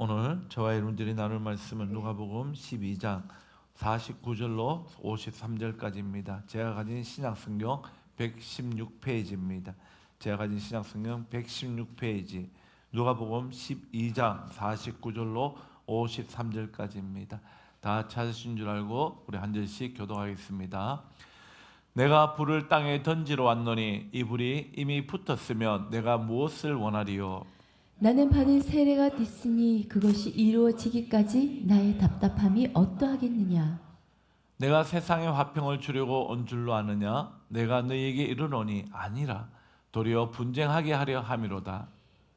오늘 저와 여러분들이 나눌 말씀은 누가복음 12장 49절로 53절까지입니다. 제가 가진 신약성경 116페이지입니다. 제가 가진 신약성경 116페이지 누가복음 12장 49절로 53절까지입니다. 다 찾으신 줄 알고 우리 한 절씩 교독하겠습니다. 내가 불을 땅에 던지러 왔노니 이 불이 이미 붙었으면 내가 무엇을 원하리요? 나는 받은 세례가 있으니 그것이 이루어지기까지 나의 답답함이 어떠하겠느냐. 내가 세상에 화평을 주려고 온 줄로 아느냐? 내가 너희에게 이르노니 아니라 도리어 분쟁하게 하려 함이로다.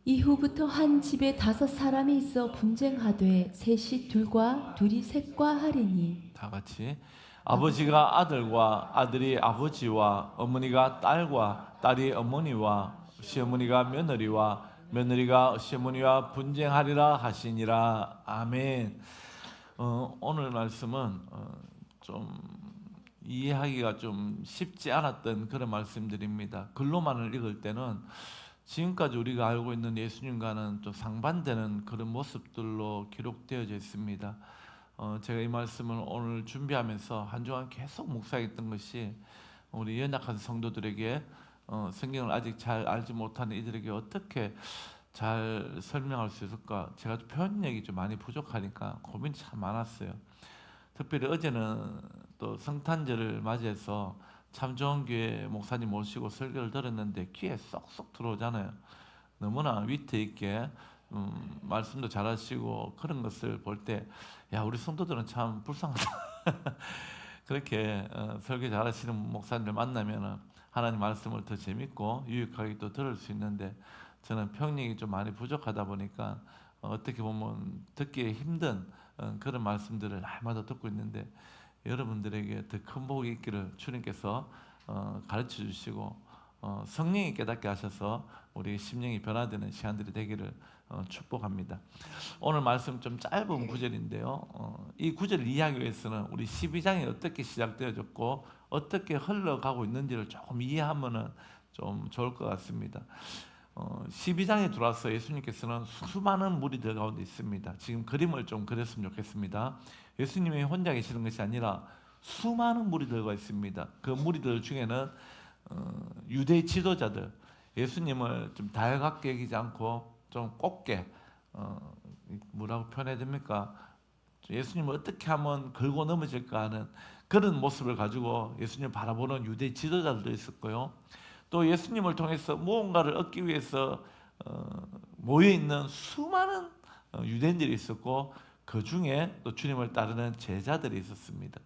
이후부터 한 집에 5사람이 있어 분쟁하되 셋이 둘과 둘이 셋과 하리니. 다 같이 아버지가 아들과 아들이 아버지와 어머니가 딸과 딸이 어머니와 시어머니가 며느리와 며느리가 시어머니와 분쟁하리라 하시니라. 아멘. 오늘 말씀은 좀 이해하기가 좀 쉽지 않았던 그런 말씀들입니다. 글로만을 읽을 때는 지금까지 우리가 알고 있는 예수님과는 좀 상반되는 그런 모습들로 기록되어져 있습니다. 제가 이 말씀을 오늘 준비하면서 한 주간 계속 묵상했던 것이 우리 연약한 성도들에게 성경을 아직 잘 알지 못하는 이들에게 어떻게 잘 설명할 수 있을까? 제가 표현력이 좀 많이 부족하니까 고민이 참 많았어요. 특별히 어제는 또 성탄절을 맞이해서 참 좋은 교회 목사님 모시고 설교를 들었는데 귀에 쏙쏙 들어오잖아요. 너무나 위트 있게 말씀도 잘하시고 그런 것을 볼 때 야, 우리 성도들은 참 불쌍하다. 그렇게 설교 잘하시는 목사님들 만나면 하나님 말씀을 더 재밌고 유익하게 또 들을 수 있는데 저는 평력이 좀 많이 부족하다 보니까 어떻게 보면 듣기에 힘든 그런 말씀들을 날마다 듣고 있는데 여러분들에게 더 큰 복이 있기를 주님께서 가르쳐 주시고 성령이 깨닫게 하셔서 우리 심령이 변화되는 시간들이 되기를 축복합니다. 오늘 말씀 좀 짧은 구절인데요. 이 구절을 이해하기 위해서는 우리 12장이 어떻게 시작되어졌고 어떻게 흘러가고 있는지를 조금 이해하면 좀 좋을 것 같습니다. 12장에 들어와서 예수님께서는 수많은 무리들 가운데 있습니다. 지금 그림을 좀 그렸으면 좋겠습니다. 예수님이 혼자 계시는 것이 아니라 수많은 무리들과 있습니다. 그 무리들 중에는 유대 지도자들, 예수님을 좀 달갑게 여기지 않고 좀 곱게 뭐라고 표현해야 됩니까? 예수님을 어떻게 하면 걸고 넘어질까 하는 그런 모습을 가지고 예수님을 바라보는 유대 지도자들도 있었고요. 또 예수님을 통해서 무언가를 얻기 위해서 모여있는 수많은 유대인들이 있었고 그 중에 또 주님을 따르는 제자들이 있었습니다.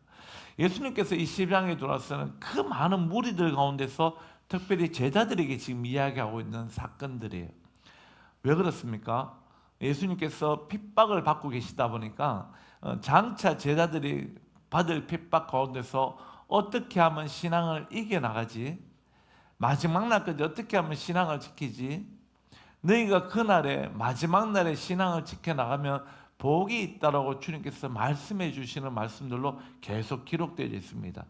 예수님께서 이 12장에 들어와서는 그 많은 무리들 가운데서 특별히 제자들에게 지금 이야기하고 있는 사건들이에요. 왜 그렇습니까? 예수님께서 핍박을 받고 계시다 보니까 장차 제자들이 받을 핍박 가운데서 어떻게 하면 신앙을 이겨나가지? 마지막 날까지 어떻게 하면 신앙을 지키지? 너희가 그날에 마지막 날에 신앙을 지켜나가면 복이 있다라고 주님께서 말씀해 주시는 말씀들로 계속 기록되어 있습니다.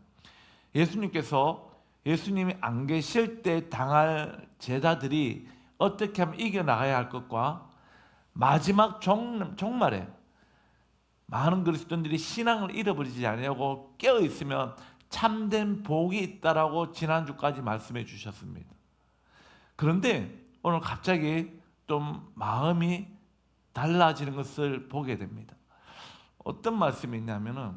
예수님께서 예수님이 안 계실 때 당할 제자들이 어떻게 하면 이겨나가야 할 것과 마지막 종말에 많은 그리스도인들이 신앙을 잃어버리지 않으려고 깨어있으면 참된 복이 있다라고 지난주까지 말씀해 주셨습니다. 그런데 오늘 갑자기 좀 마음이 달라지는 것을 보게 됩니다. 어떤 말씀이 있냐면은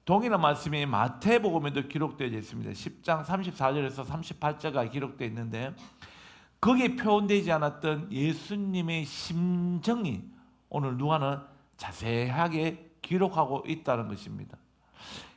동일한 말씀이 마태복음에도 기록되어 있습니다. 10장 34절에서 38절가 기록되어 있는데 거기에 표현되지 않았던 예수님의 심정이 오늘 누가는 자세하게 기록하고 있다는 것입니다.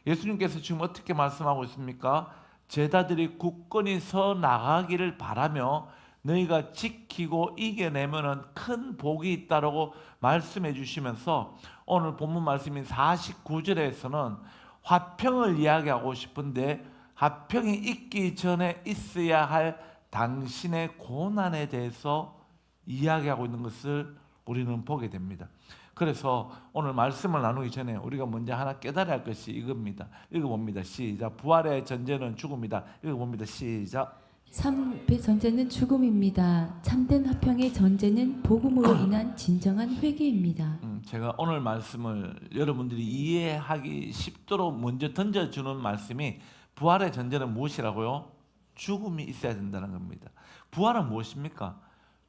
예수님께서 지금 어떻게 말씀하고 있습니까? 제자들이 굳건히 서 나가기를 바라며 너희가 지키고 이겨내면 큰 복이 있다라고 말씀해 주시면서 오늘 본문 말씀인 49절에서는 화평을 이야기하고 싶은데 화평이 있기 전에 있어야 할 당신의 고난에 대해서 이야기하고 있는 것을 우리는 보게 됩니다. 그래서 오늘 말씀을 나누기 전에 우리가 먼저 하나 깨달아야 할 것이 이겁니다. 읽어봅니다. 시작. 부활의 전제는 죽음이다. 읽어봅니다. 시작. 삶의 전제는 죽음입니다. 참된 화평의 전제는 복음으로 인한 진정한 회개입니다. 제가 오늘 말씀을 여러분들이 이해하기 쉽도록 먼저 던져주는 말씀이 부활의 전제는 무엇이라고요? 죽음이 있어야 된다는 겁니다. 부활은 무엇입니까?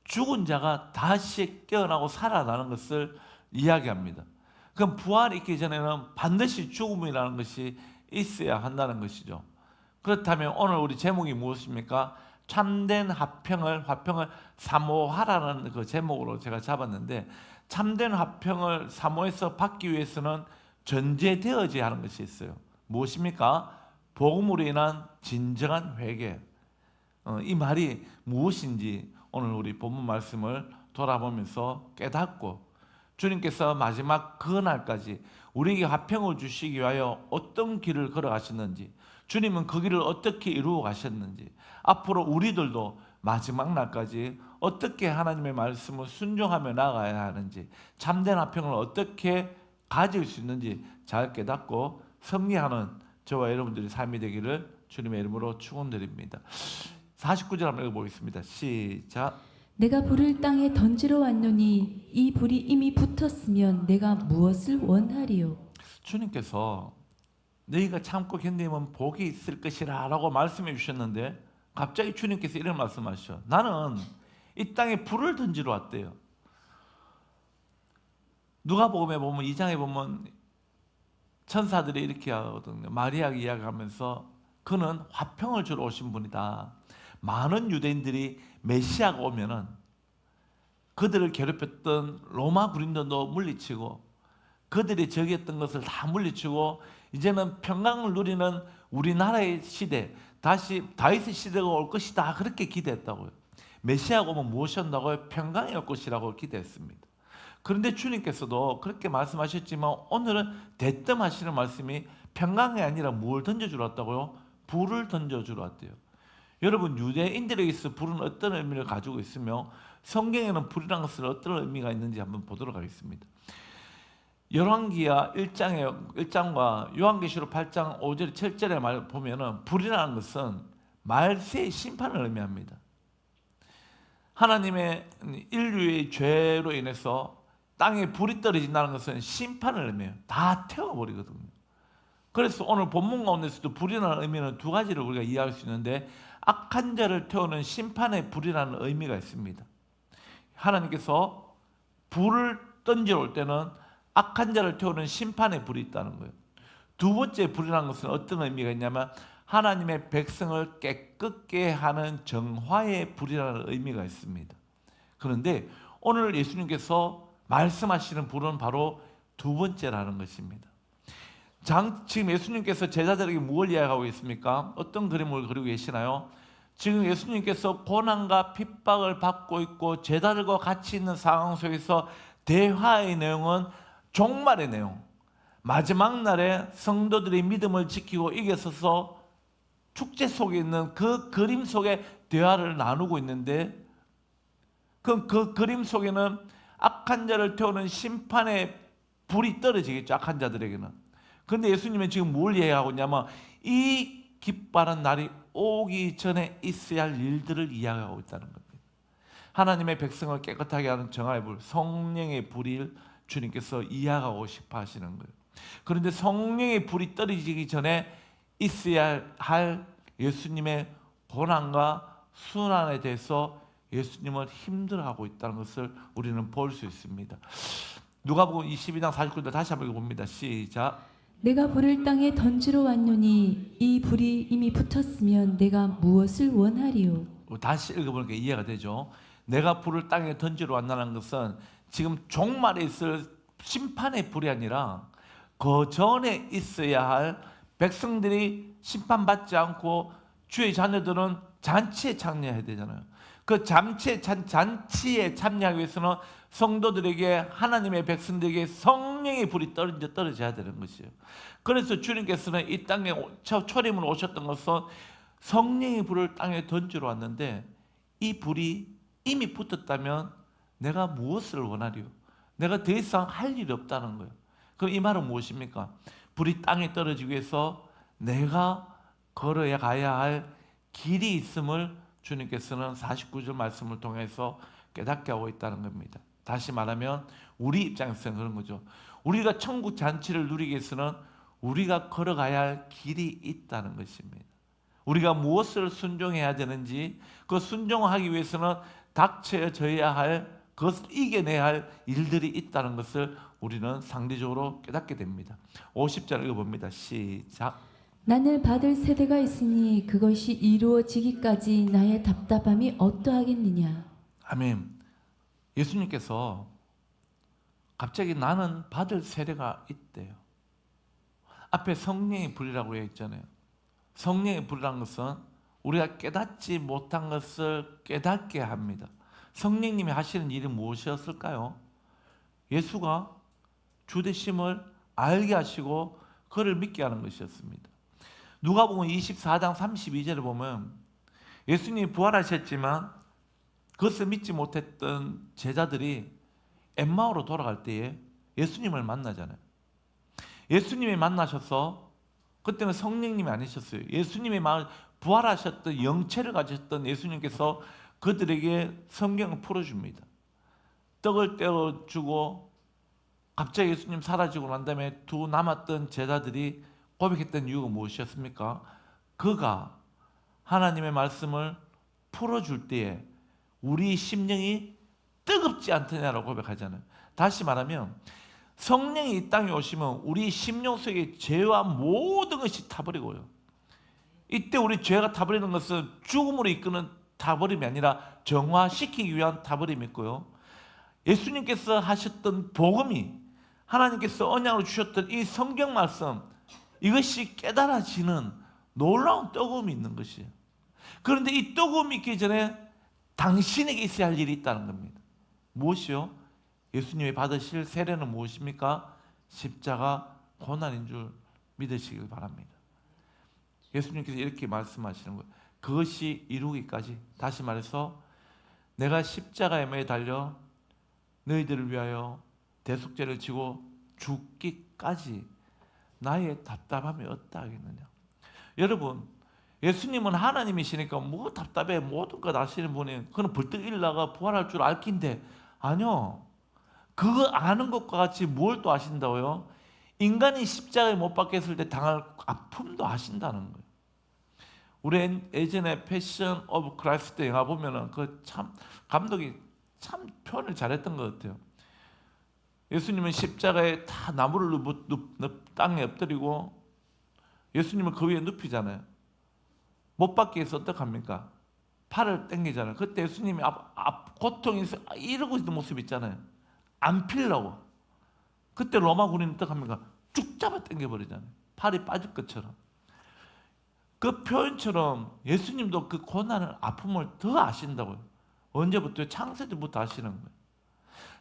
죽은 자가 다시 깨어나고 살아나는 것을 이야기합니다. 그럼 부활이 있기 전에는 반드시 죽음이라는 것이 있어야 한다는 것이죠. 그렇다면 오늘 우리 제목이 무엇입니까? 참된 화평을 사모하라는 그 제목으로 제가 잡았는데, 참된 화평을 사모해서 받기 위해서는 전제되어져야 하는 것이 있어요. 무엇입니까? 복음으로 인한 진정한 회개. 이 말이 무엇인지 오늘 우리 본문 말씀을 돌아보면서 깨닫고, 주님께서 마지막 그날까지 우리에게 화평을 주시기 위하여 어떤 길을 걸어가셨는지, 주님은 그 길을 어떻게 이루어 가셨는지, 앞으로 우리들도 마지막 날까지 어떻게 하나님의 말씀을 순종하며 나아가야 하는지, 참된 화평을 어떻게 가질 수 있는지 잘 깨닫고 승리하는 저와 여러분들의 삶이 되기를 주님의 이름으로 축원드립니다. 49절 한번 읽어보겠습니다. 시작. 내가 불을 땅에 던지러 왔노니 이 불이 이미 붙었으면 내가 무엇을 원하리요? 주님께서 너희가 참고 견디면 복이 있을 것이라 라고 말씀해 주셨는데, 갑자기 주님께서 이런 말씀하셔. 나는 이 땅에 불을 던지러 왔대요. 누가복음에 보면 2장에 보면 천사들이 이렇게 하거든요. 마리아가 이야기하면서 그는 화평을 주러 오신 분이다. 많은 유대인들이 메시아가 오면은 그들을 괴롭혔던 로마 군인들도 물리치고 그들이 저기했던 것을 다 물리치고 이제는 평강을 누리는 우리나라의 시대, 다시 다윗의 시대가 올 것이다. 그렇게 기대했다고요. 메시아가 오면 무엇이었다고요? 평강이 올 것이라고 기대했습니다. 그런데 주님께서도 그렇게 말씀하셨지만 오늘은 대뜸하시는 말씀이 평강이 아니라 뭘 던져주러 왔다고요? 불을 던져주러 왔대요. 여러분, 유대인들에게서 불은 어떤 의미를 가지고 있으며 성경에는 불이라는 것은 어떤 의미가 있는지 한번 보도록 하겠습니다. 열왕기하 1장과 요한계시록 8장 5절 7절에 말 보면은 불이라는 것은 말세의 심판을 의미합니다. 하나님의 인류의 죄로 인해서 땅에 불이 떨어진다는 것은 심판을 의미해요. 다 태워버리거든요. 그래서 오늘 본문 가운데서도 불이라는 의미는 두 가지를 우리가 이해할 수 있는데, 악한 자를 태우는 심판의 불이라는 의미가 있습니다. 하나님께서 불을 던져 올 때는 악한 자를 태우는 심판의 불이 있다는 거예요. 두 번째 불이라는 것은 어떤 의미가 있냐면 하나님의 백성을 깨끗게 하는 정화의 불이라는 의미가 있습니다. 그런데 오늘 예수님께서 말씀하시는 불은 바로 두 번째라는 것입니다. 지금 예수님께서 제자들에게 무엇을 이야기하고 있습니까? 어떤 그림을 그리고 계시나요? 지금 예수님께서 고난과 핍박을 받고 있고 제자들과 같이 있는 상황 속에서 대화의 내용은 종말의 내용, 마지막 날에 성도들의 믿음을 지키고 이겨서서 축제 속에 있는 그 그림 속에 대화를 나누고 있는데, 그 그림 속에는 악한 자를 태우는 심판의 불이 떨어지겠죠. 악한 자들에게는. 그런데 예수님은 지금 뭘 이야기하고 있냐면 이 기뻐하는 날이 오기 전에 있어야 할 일들을 이야기하고 있다는 겁니다. 하나님의 백성을 깨끗하게 하는 정화의 불, 성령의 불을 주님께서 이야기하고 싶어 하시는 거예요. 그런데 성령의 불이 떨어지기 전에 있어야 할 예수님의 고난과 순환에 대해서 예수님은 힘들어하고 있다는 것을 우리는 볼 수 있습니다. 누가복음 22장 49절 다시 한번 읽어봅니다. 시작. 내가 불을 땅에 던지러 왔노니 이 불이 이미 붙었으면 내가 무엇을 원하리요? 다시 읽어보니까 이해가 되죠. 내가 불을 땅에 던지러 왔다는 것은 지금 종말에 있을 심판의 불이 아니라 그 전에 있어야 할 백성들이 심판받지 않고 주의 자녀들은 잔치에 참여해야 되잖아요. 그 잔치에 참여하기 위해서는 성도들에게, 하나님의 백성들에게 성령의 불이 떨어져야 되는 것이에요. 그래서 주님께서는 이 땅에 초림으로 오셨던 것은 성령의 불을 땅에 던지러 왔는데, 이 불이 이미 붙었다면 내가 무엇을 원하리요? 내가 더 이상 할 일이 없다는 거예요. 그럼 이 말은 무엇입니까? 불이 땅에 떨어지기 위해서 내가 걸어야 가야 할 길이 있음을 주님께서는 49절 말씀을 통해서 깨닫게 하고 있다는 겁니다. 다시 말하면 우리 입장에서는 그런 거죠. 우리가 천국 잔치를 누리기 위해서는 우리가 걸어가야 할 길이 있다는 것입니다. 우리가 무엇을 순종해야 되는지, 그 순종하기 위해서는 닥쳐져야 할, 그것을 이겨내야 할 일들이 있다는 것을 우리는 상대적으로 깨닫게 됩니다. 50절 읽어봅니다. 시작. 나는 받을 세대가 있으니 그것이 이루어지기까지 나의 답답함이 어떠하겠느냐. 아멘. 예수님께서 갑자기 나는 받을 세대가 있대요. 앞에 성령의 불이라고 되어 있잖아요. 성령의 불이라는 것은 우리가 깨닫지 못한 것을 깨닫게 합니다. 성령님이 하시는 일이 무엇이었을까요? 예수가 주되심을 알게 하시고 그를 믿게 하는 것이었습니다. 누가복음 24장 32절에 보면 예수님이 부활하셨지만 그것을 믿지 못했던 제자들이 엠마오로 돌아갈 때에 예수님을 만나잖아요. 예수님이 만나셔서, 그때는 성령님이 아니셨어요. 예수님이 부활하셨던 영체를 가졌던 예수님께서 그들에게 성경을 풀어줍니다. 떡을 떼어주고 갑자기 예수님 사라지고 난 다음에 두 남았던 제자들이 고백했던 이유가 무엇이었습니까? 그가 하나님의 말씀을 풀어줄 때에 우리 심령이 뜨겁지 않더냐라고 고백하잖아요. 다시 말하면 성령이 이 땅에 오시면 우리 심령 속에 죄와 모든 것이 타버리고요. 이때 우리 죄가 타버리는 것은 죽음으로 이끄는 타버림이 아니라 정화시키기 위한 타버림이 있고요. 예수님께서 하셨던 복음이, 하나님께서 언약으로 주셨던 이 성경 말씀, 이것이 깨달아지는 놀라운 뜨거움이 있는 것이에요. 그런데 이 뜨거움이 있기 전에 당신에게 있어야 할 일이 있다는 겁니다. 무엇이요? 예수님이 받으실 세례는 무엇입니까? 십자가 고난인 줄 믿으시길 바랍니다. 예수님께서 이렇게 말씀하시는 거예요. 그것이 이루기까지, 다시 말해서 내가 십자가에 매달려 너희들을 위하여 대속죄를 지고 죽기까지 나의 답답함이 어떠하겠느냐. 여러분, 예수님은 하나님이시니까 뭐 답답해, 모든 것 아시는 분이, 그는 벌떡 일어나가 부활할 줄 알긴데, 아니요. 그거 아는 것과 같이 뭘 또 아신다고요? 인간이 십자가에 못 박혔을 때 당할 아픔도 아신다는 거예요. 우리 예전에 패션 오브 크라이스트 영화 보면은 그 참 감독이 참 표현을 잘했던 것 같아요. 예수님은 십자가에 다 나무를 땅에 엎드리고 예수님을 그 위에 눕히잖아요. 못 박기 위해서 어떡합니까? 팔을 당기잖아요. 그때 예수님이 고통이 이러고 있는 모습 있잖아요. 안 필라고. 그때 로마 군인은 어떡합니까? 쭉 잡아 당겨버리잖아요. 팔이 빠질 것처럼. 그 표현처럼 예수님도 그 고난을, 아픔을 더 아신다고요. 언제부터? 창세전부터 아시는 거예요.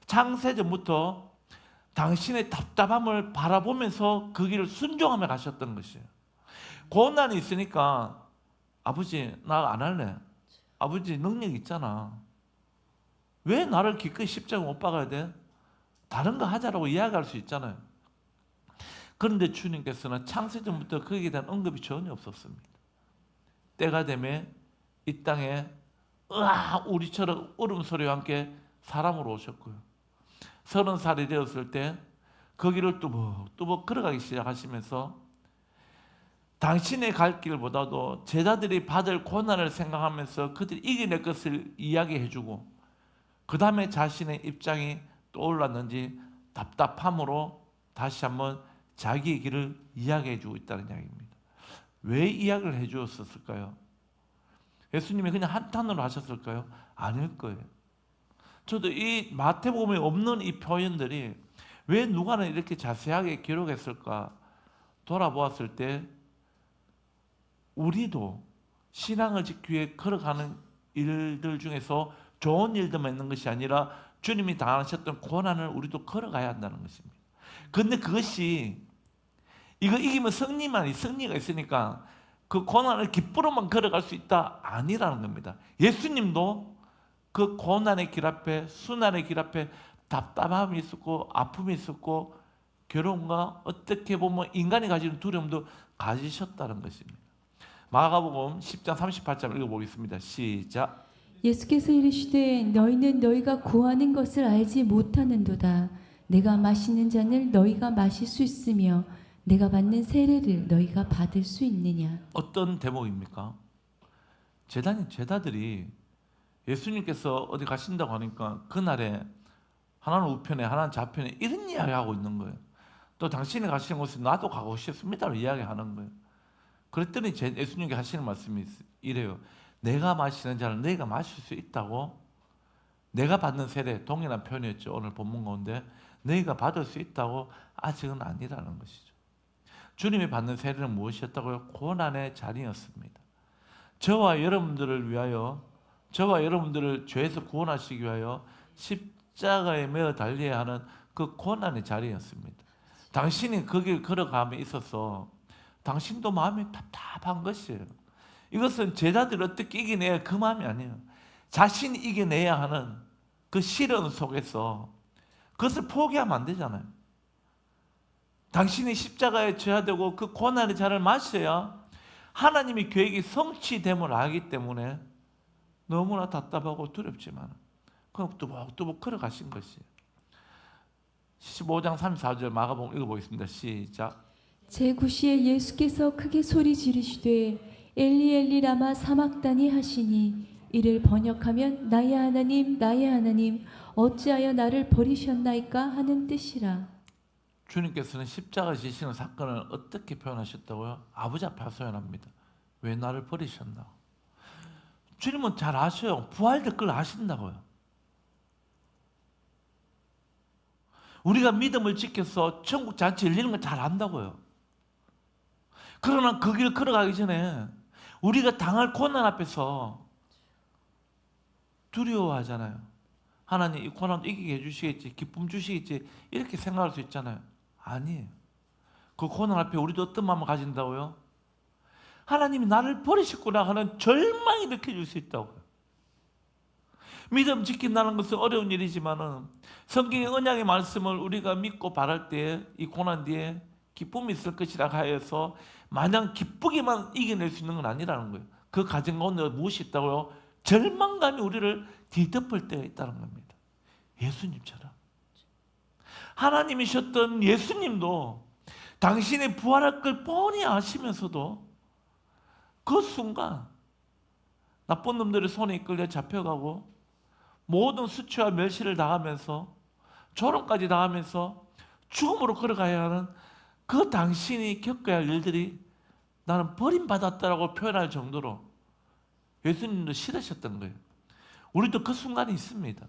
창세전부터 당신의 답답함을 바라보면서 그 길을 순종하며 가셨던 것이에요. 고난이 있으니까 아버지 나 안 할래. 아버지 능력 있잖아. 왜 나를 기꺼이 십자가 못 박아야 돼? 다른 거 하자라고 이야기할 수 있잖아요. 그런데 주님께서는 창세전부터 거기에 대한 언급이 전혀 없었습니다. 때가 되면 이 땅에 우리처럼 울음소리와 함께 사람으로 오셨고요. 30살이 되었을 때 거기를 뚜벅뚜벅 걸어가기 시작하시면서 당신의 갈 길보다도 제자들이 받을 고난을 생각하면서 그들이 이겨낼 것을 이야기해주고, 그 다음에 자신의 입장이 떠올랐는지 답답함으로 다시 한번 자기의 길을 이야기해주고 있다는 이야기입니다. 왜 이야기를 해주었을까요? 예수님이 그냥 한탄으로 하셨을까요? 아닐 거예요. 저도 이 마태복음에 없는 이 표현들이 왜 누가는 이렇게 자세하게 기록했을까 돌아보았을 때, 우리도 신앙을 지키기 위해 걸어가는 일들 중에서 좋은 일들만 있는 것이 아니라 주님이 당하셨던 고난을 우리도 걸어가야 한다는 것입니다. 그런데 그것이 이거 이기면 승리가 있으니까 그 고난을 기쁘로만 걸어갈 수 있다, 아니라는 겁니다. 예수님도 그 고난의 길 앞에, 순환의 길 앞에 답답함이 있었고 아픔이 있었고 괴로움과 어떻게 보면 인간이 가지는 두려움도 가지셨다는 것입니다. 마가복음 10장 38절 읽어보겠습니다. 시작. 예수께서 이르시되 너희는 너희가 구하는 것을 알지 못하는도다. 내가 마시는 잔을 너희가 마실 수 있으며 내가 받는 세례를 너희가 받을 수 있느냐. 어떤 대목입니까? 제자들이 예수님께서 어디 가신다고 하니까 그날에 하나는 우편에 하나는 좌편에 이런 이야기하고 있는 거예요. 또 당신이 가시는 곳에 나도 가고 싶습니다로 이야기하는 거예요. 그랬더니 예수님께 하시는 말씀이 이래요. 내가 마시는 잔을 너희가 마실 수 있다고? 내가 받는 세례, 동일한 표현이었죠. 오늘 본문 가운데 너희가 받을 수 있다고? 아직은 아니라는 것이죠. 주님이 받는 세례는 무엇이었다고요? 고난의 잔이었습니다. 저와 여러분들을 위하여, 저와 여러분들을 죄에서 구원하시기 위하여 십자가에 매어 달려야 하는 그 고난의 자리였습니다. 당신이 그 길 걸어감에 있어서 당신도 마음이 답답한 것이에요. 이것은 제자들이 어떻게 이겨내야 그 마음이 아니에요. 자신이 이겨내야 하는 그 시련 속에서 그것을 포기하면 안 되잖아요. 당신이 십자가에 져야 되고 그 고난의 잔을 마셔야 하나님의 계획이 성취됨을 알기 때문에 너무나 답답하고 두렵지만 그냥 뚜벅뚜벅 걸어가신 것이에요. 15장 34절 마가복음 읽어보겠습니다. 시작. 제9시에 예수께서 크게 소리 지르시되 엘리 엘리 라마 사막다니 하시니 이를 번역하면 나의 하나님 나의 하나님 어찌하여 나를 버리셨나이까 하는 뜻이라. 주님께서는 십자가 지시는 사건을 어떻게 표현하셨다고요? 아버지 앞에 하소연합니다. 왜 나를 버리셨나? 주님은 잘 아셔요. 부활될 걸 아신다고요. 우리가 믿음을 지켜서 천국 잔치 열리는 걸 잘 안다고요. 그러나 그 길 걸어가기 전에 우리가 당할 고난 앞에서 두려워하잖아요. 하나님 이 고난도 이기게 해주시겠지, 기쁨 주시겠지 이렇게 생각할 수 있잖아요. 아니에요. 그 고난 앞에 우리도 어떤 마음을 가진다고요? 하나님이 나를 버리셨구나 하는 절망이 느껴질 수 있다고요. 믿음 지킨다는 것은 어려운 일이지만은 성경의 언약의 말씀을 우리가 믿고 바랄 때 이 고난 뒤에 기쁨이 있을 것이라 하여서 마냥 기쁘게만 이겨낼 수 있는 건 아니라는 거예요. 그 과정 가운데 무엇이 있다고요? 절망감이 우리를 뒤덮을 때가 있다는 겁니다. 예수님처럼. 하나님이셨던 예수님도 당신의 부활할 걸 뻔히 아시면서도 그 순간 나쁜 놈들의 손에 이끌려 잡혀가고 모든 수치와 멸시를 당하면서 조롱까지 당하면서 죽음으로 걸어가야 하는 그 당신이 겪어야 할 일들이 나는 버림받았다라고 표현할 정도로 예수님도 싫으셨던 거예요. 우리도 그 순간이 있습니다.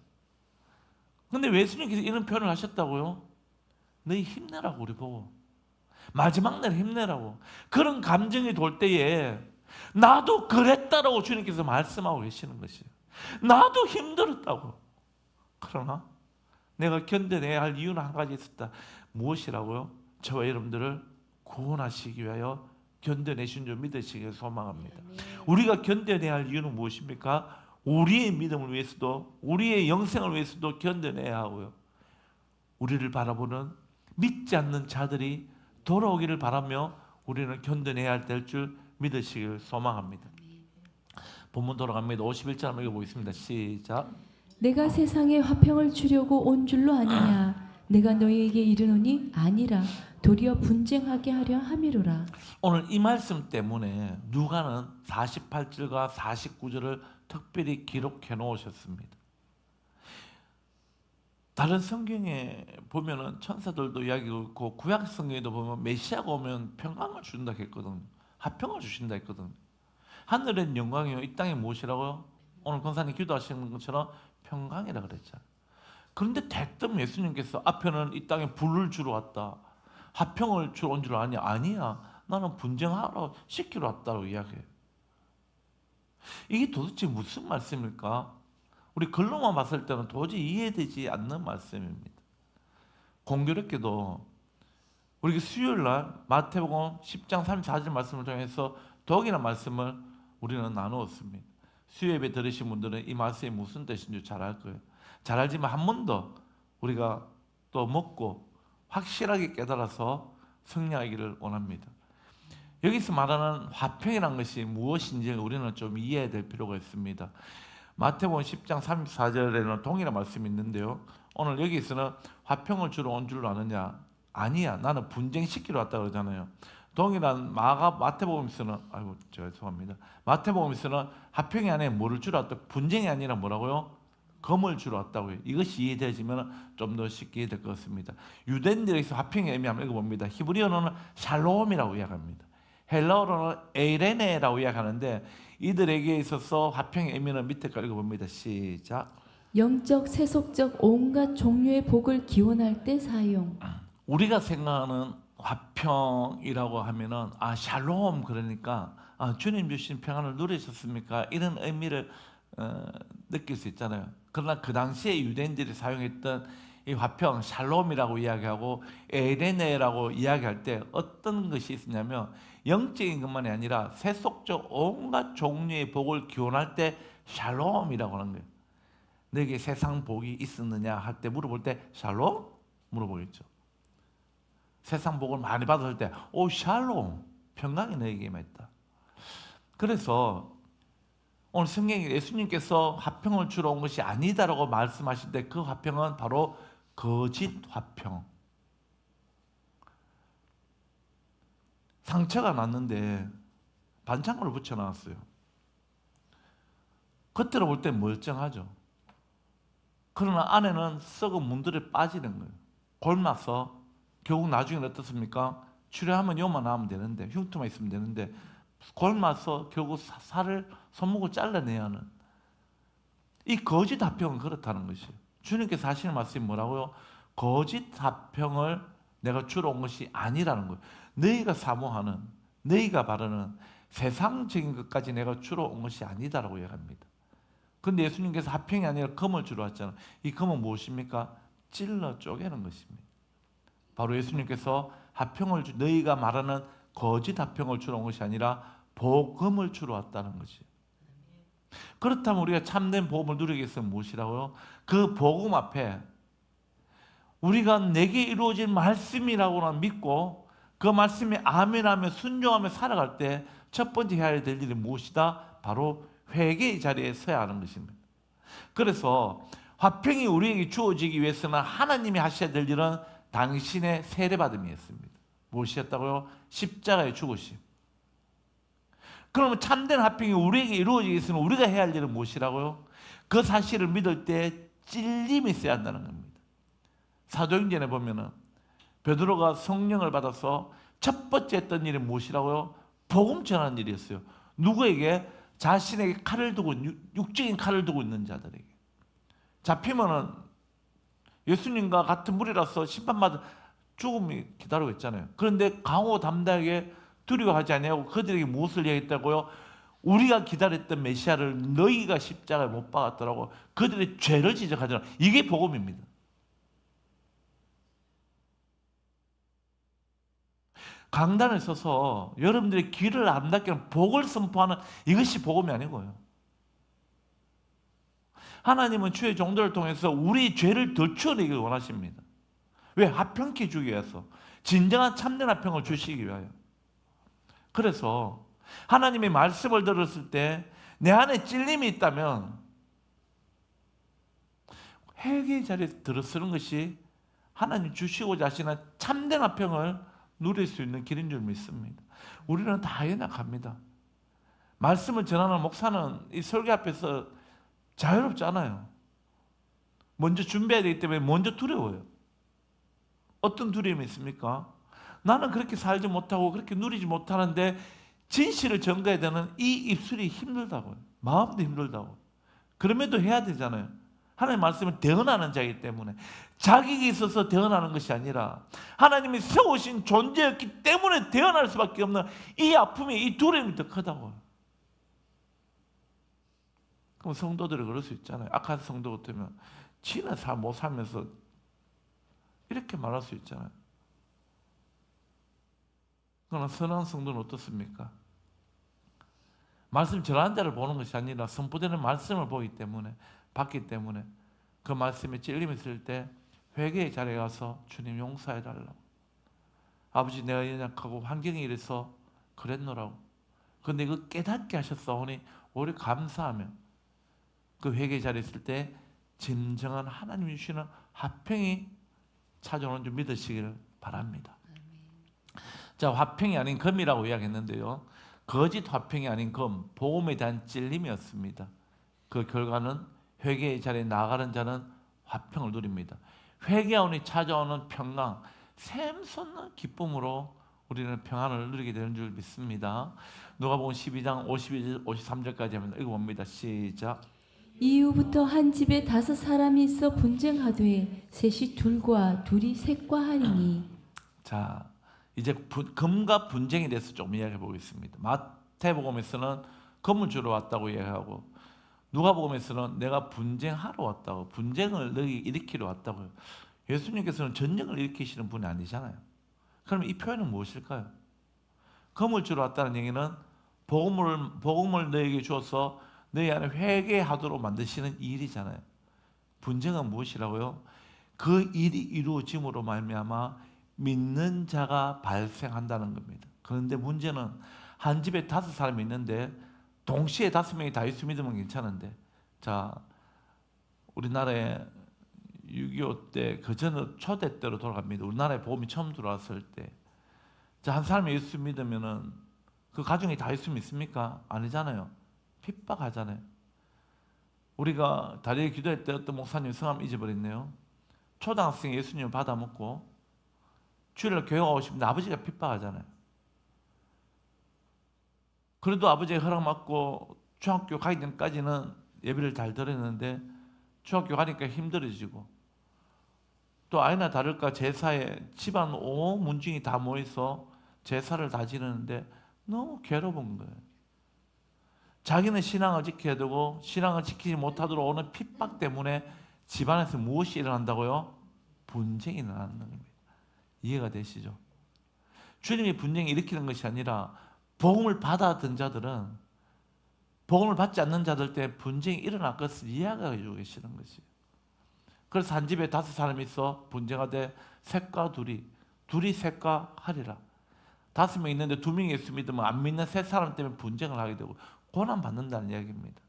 근데 왜 예수님께서 이런 표현을 하셨다고요? 너희 힘내라고 우리 보고. 마지막 날 힘내라고. 그런 감정이 돌 때에 나도 그랬다라고 주님께서 말씀하고 계시는 것이에요. 나도 힘들었다고. 그러나 내가 견뎌내야 할 이유는 한 가지 있었다. 무엇이라고요? 저와 여러분들을 구원하시기 위하여 견뎌내신 줄 믿으시길 소망합니다. 우리가 견뎌내야 할 이유는 무엇입니까? 우리의 믿음을 위해서도 우리의 영생을 위해서도 견뎌내야 하고요. 우리를 바라보는 믿지 않는 자들이 돌아오기를 바라며 우리는 견뎌내야 할 때일 줄 믿으시길 소망합니다. 본문 돌아갑니다. 51절 한번 읽어보겠습니다. 시작. 내가 세상에 화평을 주려고 온 줄로 아느냐. 내가 너희에게 이르노니 아니라 도리어 분쟁하게 하려 함이로라. 오늘 이 말씀 때문에 누가는 48절과 49절을 특별히 기록해 놓으셨습니다. 다른 성경에 보면은 천사들도 이야기가 있고 구약 성경에도 보면 메시아가 오면 평강을 준다 했거든요. 화평을 주신다 했거든요. 하늘엔 영광이요 이 땅에 무엇이라고요? 오늘 권사님 기도하시는 것처럼 평강이라 그랬잖아요. 그런데 대뜸 예수님께서 앞에는 이 땅에 불을 주러 왔다. 화평을 주러 온 줄 아니? 아니야. 나는 분쟁하러 시키러 왔다고 이야기해요. 이게 도대체 무슨 말씀일까? 우리 글로만 봤을 때는 도저히 이해되지 않는 말씀입니다. 공교롭게도 우리 수요일날 마태복음 10장 34절 말씀을 통해서 더욱이나 말씀을 우리는 나누었습니다. 수요예배 들으신 분들은 이 말씀이 무슨 뜻인지 잘 알 거예요. 잘 알지만 한 번 더 우리가 또 먹고 확실하게 깨달아서 승리하기를 원합니다. 여기서 말하는 화평이라는 것이 무엇인지 우리는 좀 이해해야 될 필요가 있습니다. 마태복음 10장 34절에는 동일한 말씀이 있는데요. 오늘 여기서는 화평을 주러 온 줄로 아느냐? 아니야. 나는 분쟁시키러 왔다 그러잖아요. 동일한 마태복음에서는 죄송합니다. 마태복음에서는 화평이 아니라 뭐를 주러 왔다? 분쟁이 아니라 뭐라고요? 검을 주러 왔다고요. 이것이 이해되지면 좀 더 쉽게 이해될 것 같습니다. 유대인들에서 화평의 의미 한번 읽어봅니다. 히브리어로는 샬롬이라고 이야기합니다. 헬라어로는 에이레네라고 이야기하는데 이들에게 있어서 화평의 의미는 밑에 거 읽어봅니다. 시작. 영적, 세속적 온갖 종류의 복을 기원할 때 사용. 우리가 생각하는 화평이라고 하면은 샬롬 그러니까 주님 주신 평안을 누리셨습니까? 이런 의미를 느낄 수 있잖아요. 그러나 그 당시에 유대인들이 사용했던 이 화평 샬롬이라고 이야기하고 에레네라고 이야기할 때 어떤 것이 있었냐면 영적인 것만이 아니라 세속적 온갖 종류의 복을 기원할 때 샬롬이라고 하는 거예요. 너에게 세상 복이 있었느냐 할 때 물어볼 때 샬롬? 물어보겠죠. 세상 복을 많이 받았을 때 오 샬롬 평강이 너에게만 있다. 그래서 오늘 성경에 예수님께서 화평을 주러 온 것이 아니다라고 말씀하실 때 그 화평은 바로 거짓 화평. 상처가 났는데 반창고를 붙여놨어요. 겉으로 볼 때 멀쩡하죠. 그러나 안에는 썩은 문들에 빠지는 거예요. 골마서 결국 나중에 어떻습니까? 치료하면 요만 나오면 되는데 흉터만 있으면 되는데 골마서 결국 살을 손목을 잘라내야 하는 이 거짓 화평은 그렇다는 것이에요. 주님께서 하시는 말씀이 뭐라고요? 거짓 화평을 내가 주러 온 것이 아니라는 거예요. 너희가 사모하는 너희가 바라는 세상적인 것까지 내가 주러 온 것이 아니다라고 이야기합니다. 그런데 예수님께서 화평이 아니라 검을 주러 왔잖아요. 이 검은 무엇입니까? 찔러 쪼개는 것입니다. 바로 예수님께서 너희가 말하는 거짓 화평을 주러 온 것이 아니라 복음을 주러 왔다는 것이에요. 그렇다면 우리가 참된 복음을 누리기 위해서 무엇이라고요? 그 복음 앞에 우리가 내게 이루어진 말씀이라고는 믿고 그 말씀에 아멘하며 순종하며 살아갈 때 첫 번째 해야 될 일이 무엇이다? 바로 회개의 자리에 서야 하는 것입니다. 그래서 화평이 우리에게 주어지기 위해서는 하나님이 하셔야 될 일은 당신의 세례받음이었습니다. 무엇이었다고요? 십자가의 죽으심. 그러면 참된 화평이 우리에게 이루어지기 위해서는 우리가 해야 할 일은 무엇이라고요? 그 사실을 믿을 때 찔림이 있어야 한다는 겁니다. 사도행전에 보면은 베드로가 성령을 받아서 첫 번째 했던 일이 무엇이라고요? 복음 전하는 일이었어요. 누구에게? 자신에게 칼을 두고 육적인 칼을 두고 있는 자들에게. 잡히면은 예수님과 같은 무리라서 심판받은 죽음이 기다리고 있잖아요. 그런데 강호 담대하게 두려워하지 아니하고 그들에게 무엇을 얘기했다고요? 우리가 기다렸던 메시아를 너희가 십자가에 못 박았더라고. 그들의 죄를 지적하잖아요. 이게 복음입니다. 강단에 서서 여러분들의 귀를 안 닫기는 복을 선포하는 이것이 복음이 아니고요. 하나님은 주의 종들을 통해서 우리 죄를 더 추워내기를 원하십니다. 왜? 화평케 주기 위해서. 진정한 참된 화평을 주시기 위하여. 그래서 하나님의 말씀을 들었을 때 내 안에 찔림이 있다면 회개의 자리에 들어서는 것이 하나님 주시고자 하시는 참된 화평을 누릴 수 있는 길인 줄 믿습니다. 우리는 다 연약합니다. 말씀을 전하는 목사는 이 설교 앞에서 자유롭지 않아요. 먼저 준비해야 되기 때문에 먼저 두려워요. 어떤 두려움이 있습니까? 나는 그렇게 살지 못하고 그렇게 누리지 못하는데 진실을 전가해야 되는 이 입술이 힘들다고요. 마음도 힘들다고. 그럼에도 해야 되잖아요. 하나님의 말씀은 대언하는 자이기 때문에 자격이 있어서 대언하는 것이 아니라 하나님이 세우신 존재였기 때문에 대언할 수밖에 없는 이 아픔이, 이 두려움이 더 크다고요. 그럼 성도들이 그럴 수 있잖아요. 악한 성도 같으면 지는 못 살면서 이렇게 말할 수 있잖아요. 그러나 선한 성도는 어떻습니까? 말씀 전하는 자를 보는 것이 아니라 선포되는 말씀을 보기 때문에 받기 때문에 그 말씀에 찔림이 있을 때 회개의 자리에 가서 주님 용서해달라고. 아버지 내가 연약하고 환경이 이래서 그랬노라고. 근데 그 깨닫게 하셨사오니 오히려 감사하며 그 회개 자리에 있을 때 진정한 하나님이 주시는 화평이 찾아오는 줄 믿으시길 바랍니다. 자, 화평이 아닌 금이라고 이야기했는데요, 거짓 화평이 아닌 금, 복음에 대한 찔림이었습니다. 그 결과는 회개의 자리에 나아가는 자는 화평을 누립니다. 회개하오니 찾아오는 평강, 샘솟는 기쁨으로 우리는 평안을 누리게 되는 줄 믿습니다. 누가복음 12장 52절 53절까지 하면 읽어봅니다. 시작. 이후부터 한 집에 5 사람이 있어 분쟁하되 셋이 둘과 둘이 셋과 하리니. 자, 이제 금과 분쟁에 대해서 좀 이야기해 보겠습니다. 마태복음에서는 금을 주러 왔다고 이야기하고, 누가복음에서는 내가 분쟁하러 왔다고, 분쟁을 너희 일으키러 왔다고요. 예수님께서는 전쟁을 일으키시는 분이 아니잖아요. 그럼 이 표현은 무엇일까요? 금을 주러 왔다는 얘기는 복음을 너에게 주어서 너희 안에 회개하도록 만드시는 일이잖아요. 분쟁은 무엇이라고요? 그 일이 이루어짐으로 말미암아 믿는 자가 발생한다는 겁니다. 그런데 문제는 한 집에 5 사람이 있는데 동시에 5명이 다 예수 믿으면 괜찮은데, 자, 우리나라에 6.25 때 그 전에 초대 때로 돌아갑니다. 우리나라에 복음이 처음 들어왔을 때, 자, 한 사람이 예수 믿으면은 그 가정이 다 예수 믿습니까? 아니잖아요. 핍박하잖아요. 우리가 다리에 기도할 때 어떤 목사님 성함 잊어버렸네요. 초등학생이 예수님을 받아 먹고 주일날 교회 가고 싶은데 아버지가 핍박하잖아요. 그래도 아버지가 허락받고 중학교 가기 전까지는 예배를 잘 드렸는데 중학교 가니까 힘들어지고, 또 아니나 다를까 제사에 집안 온 문중이 다 모여서 제사를 다 지르는데 너무 괴로운 거예요. 자기는 신앙을 지켜야 되고 신앙을 지키지 못하도록 오는 핍박 때문에 집안에서 무엇이 일어난다고요? 분쟁이 일어나는 겁니다. 이해가 되시죠? 주님이 분쟁을 일으키는 것이 아니라 복음을 받아든 자들은, 복음을 받지 않는 자들 때문에 분쟁이 일어날 것을 이해하고 계시는 것이에요. 그래서 한 집에 5 사람이 있어 분쟁하되 셋과 둘이 셋과 하리라. 5명 있는데 2명이 예수 믿으면 안 믿는 3 사람 때문에 분쟁을 하게 되고 고난 받는다는 이야기입니다.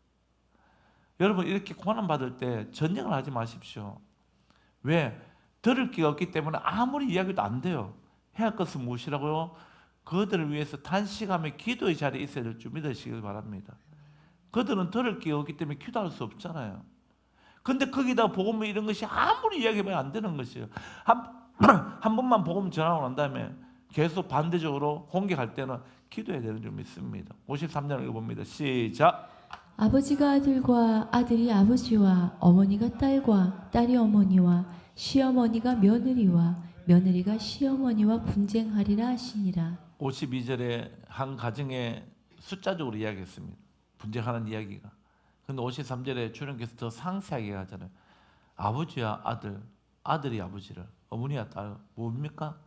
여러분, 이렇게 고난 받을 때 전쟁을 하지 마십시오. 왜? 들을 기가 없기 때문에 아무리 이야기도 안 돼요. 해야 할 것은 무엇이라고요? 그들을 위해서 탄식하며 기도의 자리에 있어야 될 줄 믿으시길 바랍니다. 그들은 들을 기가 없기 때문에 기도할 수 없잖아요. 근데 거기다 복음 이런 것이 아무리 이야기하면 안 되는 것이에요. 한 번만 복음 전하고 난 다음에 계속 반대적으로 공격할 때는 기도해야 되는 줄 믿습니다. 53절 읽어봅니다. 시작. 아버지가 아들과 아들이 아버지와 어머니가 딸과 딸이 어머니와 시어머니가 며느리와 며느리가 시어머니와 분쟁하리라 하시니라. 52절에 한 가정에 숫자적으로 이야기했습니다. 분쟁하는 이야기가. 근데 53절에 주님께서 더 상세하게 하잖아요. 아버지와 아들, 아들이 아버지를, 어머니와 딸, 뭡니까?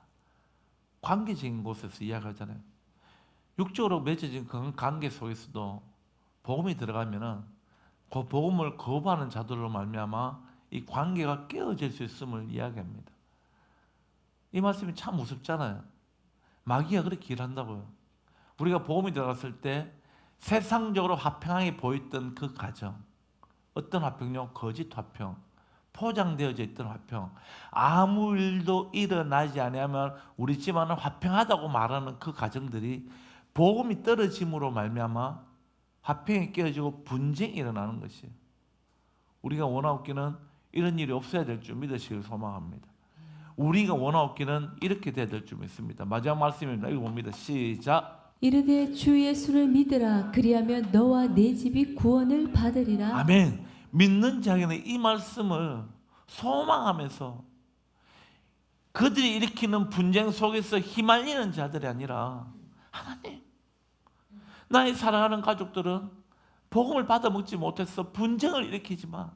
관계적인 곳에서 이야기하잖아요. 육적으로 맺어진 그 관계 속에서도 복음이 들어가면은 그 복음을 거부하는 자들로 말미암아 이 관계가 깨어질 수 있음을 이야기합니다. 이 말씀이 참 무섭잖아요. 마귀가 그렇게 일한다고요. 우리가 복음이 들어갔을 때 세상적으로 화평하게 보였던 그 가정, 어떤 화평요? 거짓 화평, 포장되어져 있던 화평, 아무 일도 일어나지 않으면 우리 집안은 화평하다고 말하는 그 가정들이 복음이 떨어짐으로 말미암아 화평이 깨어지고 분쟁이 일어나는 것이에요. 우리가 원하옵기는 이런 일이 없어야 될 줄 믿으시길 소망합니다. 우리가 원하옵기는 이렇게 돼야 될 줄 믿습니다. 마지막 말씀입니다. 읽어봅니다. 시작. 이르되 주 예수를 믿으라. 그리하면 너와 네 집이 구원을 받으리라. 아멘. 믿는 자에게는 이 말씀을 소망하면서 그들이 일으키는 분쟁 속에서 휘말리는 자들이 아니라, 하나님, 나의 사랑하는 가족들은 복음을 받아 먹지 못해서 분쟁을 일으키지만,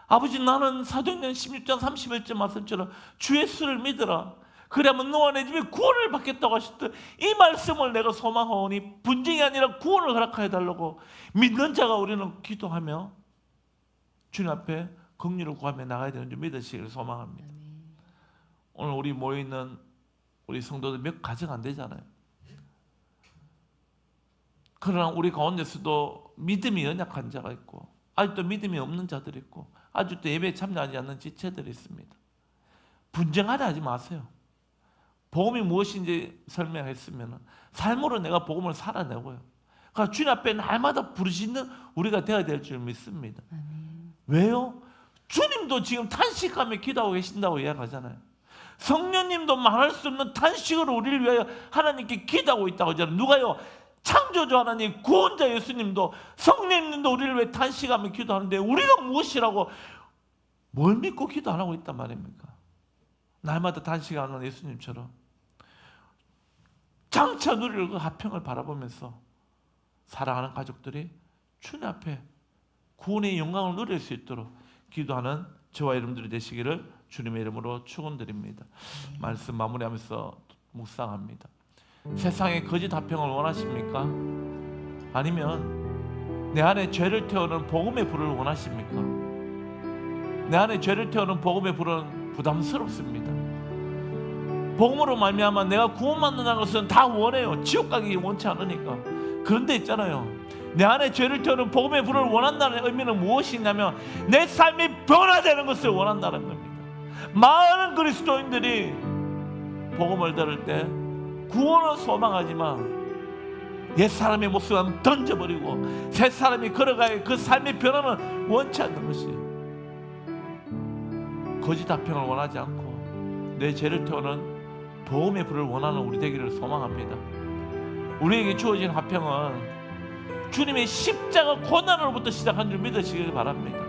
아버지, 나는 사도행전 16장 31절 말씀처럼 주 예수를 믿으라. 그러면 너와 내 집에 구원을 받겠다고 하셨던 이 말씀을 내가 소망하오니 분쟁이 아니라 구원을 허락하여 달라고 믿는 자가 우리는 기도하며 주님 앞에 긍휼을 구하며 나가야 되는 줄 믿으시기를 소망합니다. 오늘 우리 모여있는 우리 성도들 몇 가정 안 되잖아요. 그러나 우리 가운데서도 믿음이 연약한 자가 있고 아직도 믿음이 없는 자들이 있고 아직도 예배에 참여하지 않는 지체들이 있습니다. 분쟁하려 하지 마세요. 복음이 무엇인지 설명했으면 삶으로 내가 복음을 살아내고요. 그러니까 주님 앞에 날마다 부르시는 우리가 되어야 될 줄 믿습니다. 왜요? 주님도 지금 탄식하며 기도하고 계신다고 이야기하잖아요. 성령님도 말할 수 없는 탄식으로 우리를 위하여 하나님께 기도하고 있다고 하잖아요. 누가요? 창조주 하나님, 구원자 예수님도, 성령님도 우리를 위해 탄식하며 기도하는데 우리가 무엇이라고 뭘 믿고 기도 안 하고 있단 말입니까? 날마다 탄식하는 예수님처럼 장차 누릴 그 화평을 바라보면서 사랑하는 가족들이 주님 앞에 구원의 영광을 누릴 수 있도록 기도하는 저와 여러분들이 되시기를 주님의 이름으로 축원드립니다. 말씀 마무리하면서 묵상합니다. 세상에 거짓 화평을 원하십니까? 아니면 내 안에 죄를 태우는 복음의 불을 원하십니까? 내 안에 죄를 태우는 복음의 불은 부담스럽습니다. 복음으로 말미암아 내가 구원받는다는 것은 다 원해요. 지옥 가기 원치 않으니까. 그런데 있잖아요, 내 안에 죄를 태우는 복음의 불을 원한다는 의미는 무엇이냐면 내 삶이 변화되는 것을 원한다는 겁니다. 많은 그리스도인들이 복음을 들을 때 구원을 소망하지만 옛사람의 모습은 던져버리고 새사람이 걸어가야 그 삶의 변화는 원치 않는 것이에요. 거짓 화평을 원하지 않고 내 죄를 태우는 복음의 불을 원하는 우리 되기를 소망합니다. 우리에게 주어진 화평은 주님의 십자가 고난으로부터 시작한 줄 믿으시길 바랍니다.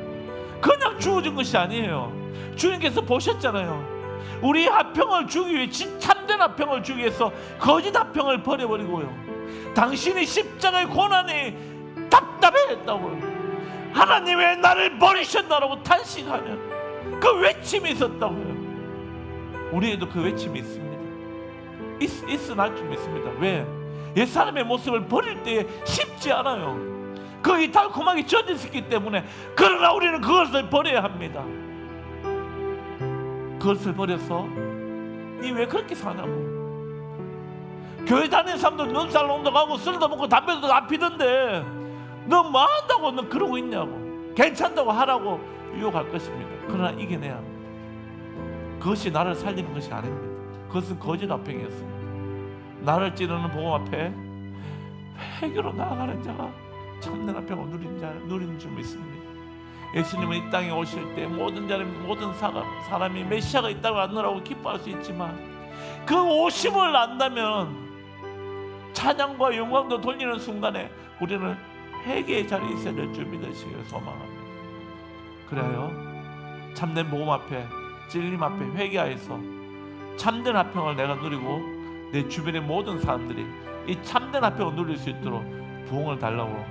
그냥 주어진 것이 아니에요. 주님께서 보셨잖아요. 우리 화평을 주기 위해, 참된 화평을 주기 위해서 거짓 화평을 버려버리고요. 당신이 십자가의 고난이 답답했다고요. 하나님 왜 나를 버리셨나라고 탄식하는 그 외침이 있었다고요. 우리에도 그 외침이 있습니다. 있으나 할 줄 믿습니다. 왜? 옛사람의 모습을 버릴 때 쉽지 않아요. 거기 달콤하게 젖어 있기 때문에. 그러나 우리는 그것을 버려야 합니다. 그것을 버려서 니 왜 그렇게 사냐고. 교회 다니는 사람들 눈살 논다고 하고 술도 먹고 담배도 다 피던데 너 뭐 한다고 너 그러고 있냐고. 괜찮다고 하라고 유혹할 것입니다. 그러나 이겨내야 합니다. 그것이 나를 살리는 것이 아닙니다. 그것은 거짓 화평이었습니다. 나를 찌르는 복음 앞에 회개로 나아가는 자가 참된 화평을 누리는 줄 믿습니다. 예수님은 이 땅에 오실 때 모든 사람이 메시아가 있다고 안느라고 기뻐할 수 있지만 그 오심을 안다면 찬양과 영광도 돌리는 순간에 우리는 회개의 자리에 있어야 될 줄 믿으시기를 소망합니다. 그래요, 참된 복음 앞에, 진림 앞에 회개하여서 참된 화평을 내가 누리고 내 주변의 모든 사람들이 이 참된 화평을 누릴 수 있도록 부흥을 달라고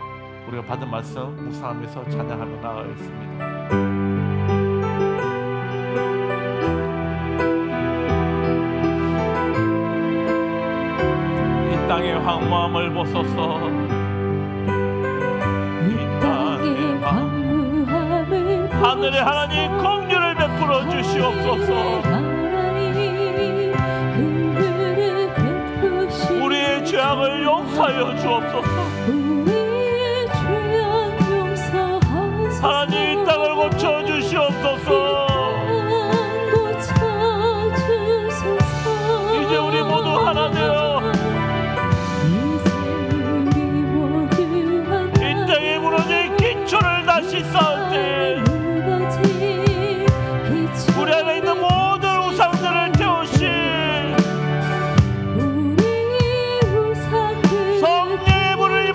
우리가 받은 말씀 묵상하면서 찬양하며 나아가겠습니다. 이 땅의 황무함을 보소서. 이 땅의 황무함을 하늘의 하나님 긍휼을 베풀어 주시옵소서. 우리의 죄악을 용서하여 주옵소서. 하나님 이 땅을 고쳐 주시옵소서. 이제 우리 모두 하나 되어 이 땅에 무너진 기초를 다시 쌓을 때 우리 안에 있는 모든 우상들을 태우신 성령의 불을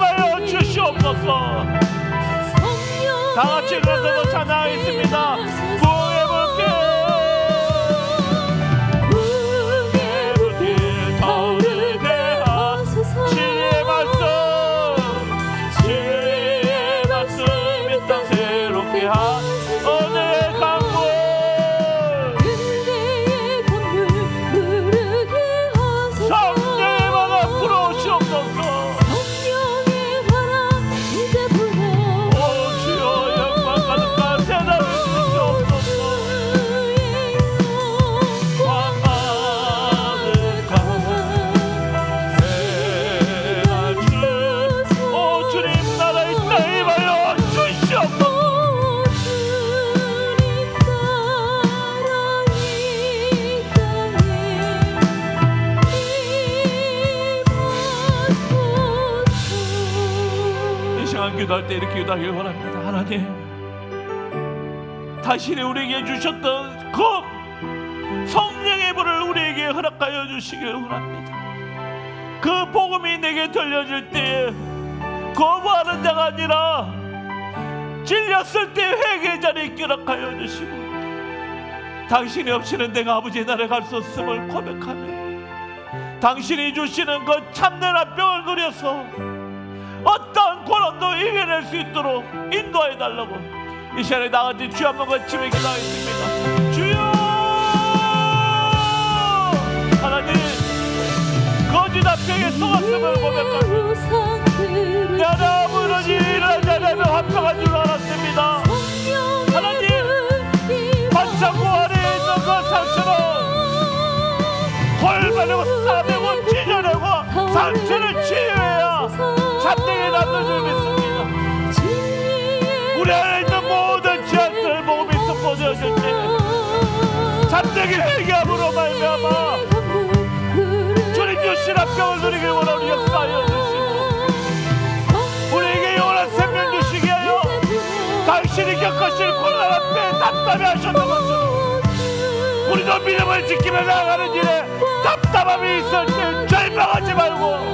기도할 때 이렇게 기도하길 원합니다. 하나님, 당신이 우리에게 주셨던 그 성령의 불을 우리에게 허락하여 주시길 원합니다. 그 복음이 내게 들려질 때에 거부하는 자가 아니라 질렸을 때 회개자를 기록하여 주시고, 당신이 없이는 내가 아버지의 나라에 갈 수 없음을 고백하며 당신이 주시는 그 참된 합병을 누려서 어떠한 고난도 이겨낼 수 있도록 인도해 달라고 이 시간에 나같이 주여 한번 거치며 기도하겠습니다. 주여! 하나님, 거짓 합병에 속았음을 고백하며 내 아버지 일어나지 않으며 합병한 줄 알았습니다. 하나님, 반창고 안에 있는 그 상처를 골마내고 싸매고 찢어내고 상처를 치유해야 잡되게 남는 줄 믿습니다. 우리 안에 있는 모든 죄악들 복음이 선포되어질 때 잡되게 회개함으로 말미암아 주님 주신 합병을 누리길 원하는 역사하여 주시고, 우리에게 영원한 생명 주시게 하여 당신이 겪으실 고난 앞에 답답해 하셨던 것처럼 우리도 믿음을 지키며 나아가는 일에 답답함이 있을 때 절망하지 말고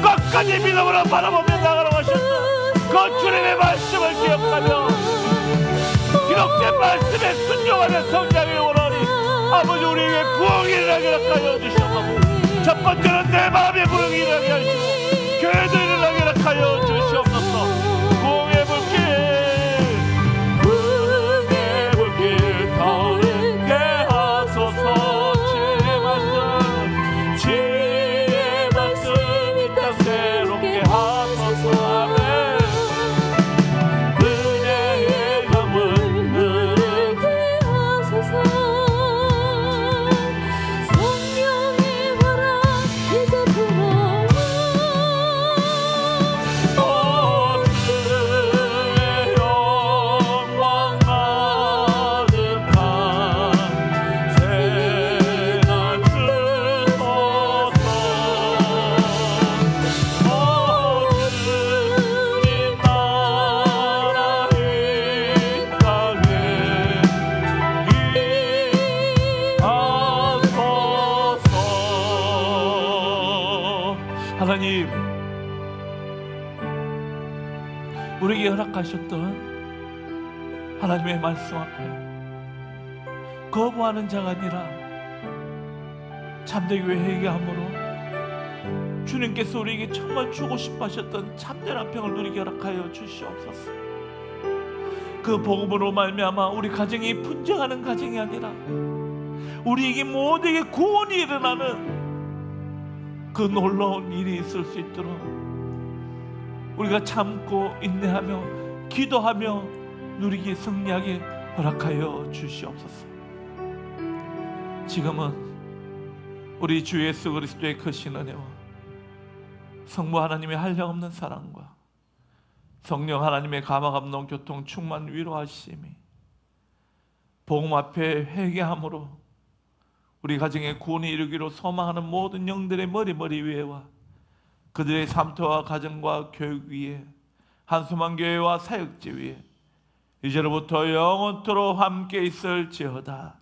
끝까지 믿음으로 바라보며 나아가라고 하셨던 그 주님의 말씀을 기억하며 기록된 말씀에 순종하며 성장하길 원하니 아버지, 우리에게 부흥이 일어나게 하여 주시옵소서. 첫 번째는 내 마음의 부흥이 일어나게 하시고 교회도 일어나게 하여 주시옵소서. 부흥의 불길, 부흥의 불길 타오르게 하소서. 주의 말씀 이 땅 새롭게 하소서. 아멘. 은혜의 강물 흐르게 하소서. 성령의 바람 이제 불어와 주의 영광 가득한 새날 주소서. 주님 나라 이 땅에 임하소서. 하나님, 우리에게 허락하셨던 하나님의 말씀 앞에 거부하는 자가 아니라 참되게 회개함으로 주님께서 우리에게 정말 주고 싶어 하셨던 참된 합평을 누리게 허락하여 주시옵소서. 그 복음으로 말미암아 우리 가정이 분쟁하는 가정이 아니라 우리에게 모두에게 구원이 일어나는 그 놀라운 일이 있을 수 있도록 우리가 참고 인내하며 기도하며 누리기 승리하게 허락하여 주시옵소서. 지금은 우리 주 예수 그리스도의 크신 은혜와 성부 하나님의 한량없는 사랑과 성령 하나님의 감화감동 교통 충만 위로하심이 복음 앞에 회개함으로 우리 가정의 구원이 이루기로 소망하는 모든 영들의 머리 위에와 그들의 삶터와 가정과 교육 위에 한수만 교회와 사역지 위에 이제로부터 영원토록 함께 있을지어다.